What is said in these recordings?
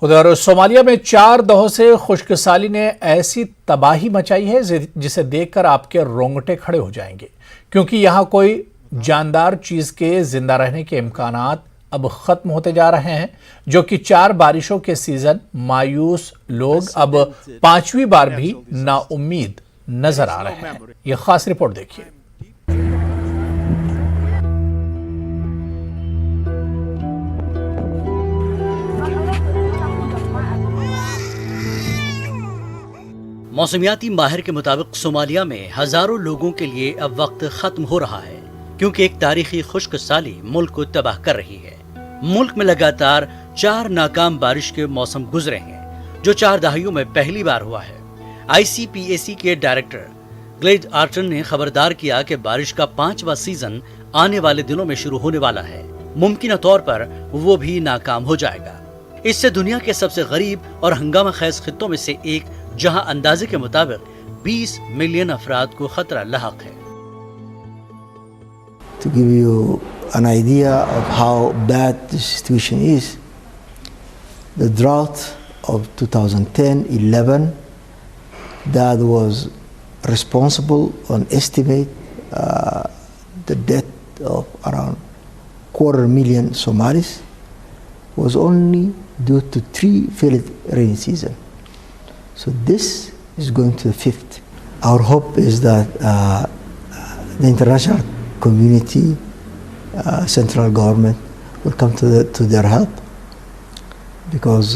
ادھر صومالیہ میں 4 دہوں سے خشک سالی نے ایسی تباہی مچائی ہے جسے دیکھ کر آپ کے رونگٹے کھڑے ہو جائیں گے، کیونکہ یہاں کوئی جاندار چیز کے زندہ رہنے کے امکانات اب ختم ہوتے جا رہے ہیں، جو کہ 4 بارشوں کے سیزن مایوس لوگ اب 5ویں بار بھی نا امید نظر آ رہے ہیں۔ یہ خاص رپورٹ دیکھیے۔ موسمیاتی ماہر کے مطابق صومالیہ میں ہزاروں لوگوں کے لیے اب وقت ختم ہو رہا ہے، کیونکہ ایک تاریخی خشک سالی ملک کو تباہ کر رہی ہے۔ ملک میں لگاتار 4 ناکام بارش کے موسم گزرے ہیں، جو 4 دہائیوں میں پہلی بار ہوا ہے۔ ICPAC کے ڈائریکٹر گلیڈ آرٹن نے خبردار کیا کہ بارش کا 5واں سیزن آنے والے دنوں میں شروع ہونے والا ہے، ممکنہ طور پر وہ بھی ناکام ہو جائے گا۔ اس سے دنیا کے سب سے غریب اور ہنگامہ خیز خطوں میں سے ایک، جہاں اندازے کے مطابق 20 ملین افراد کو خطرہ لاحق ہے۔ To give you an idea of how bad the situation is, the drought of 2010-11 that was responsible on estimate the death of around 250,000 Somalis was only due to 3 failed rainy seasons. So this is going to the 5th. Our hope is that the international community, central government will come to their help, because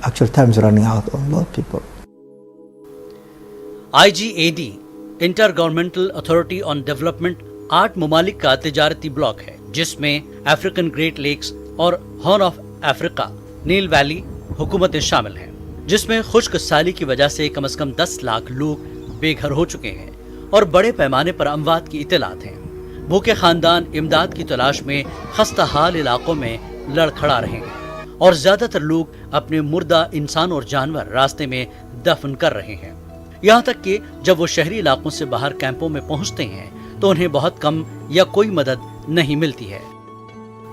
actual time is running out on a lot of people. IGAD intergovernmental authority on development 8 ممالک کا تجارتی بلاک ہے، جس میں African great lakes اور horn of Africa Nile valley حکومتیں شامل ہیں، جس میں خشک سالی کی وجہ سے کم از کم 10 لاکھ لوگ بے گھر ہو چکے ہیں اور بڑے پیمانے پر اموات کی اطلاعات ہیں۔ بھوکے خاندان امداد کی تلاش میں خستہ حال علاقوں میں لڑکھڑا رہے ہیں، اور زیادہ تر لوگ اپنے مردہ انسان اور جانور راستے میں دفن کر رہے ہیں، یہاں تک کہ جب وہ شہری علاقوں سے باہر کیمپوں میں پہنچتے ہیں تو انہیں بہت کم یا کوئی مدد نہیں ملتی ہے۔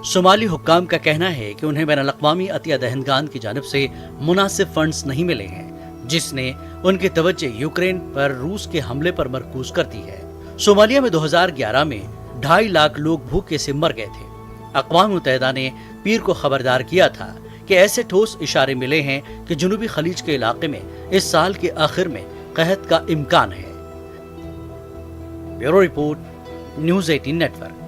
صومالی حکام کا کہنا ہے کہ انہیں بین الاقوامی عطیہ دہندگان کی جانب سے مناسب فنڈز نہیں ملے ہیں، جس نے ان کی توجہ یوکرین پر روس کے حملے پر مرکوز کر دی ہے۔ صومالیہ میں 2011 میں 2.5 لاکھ لوگ بھوکے سے مر گئے تھے۔ اقوام متحدہ نے پیر کو خبردار کیا تھا کہ ایسے ٹھوس اشارے ملے ہیں کہ جنوبی خلیج کے علاقے میں اس سال کے آخر میں قحط کا امکان ہے۔ Bureau report, news 18 net work.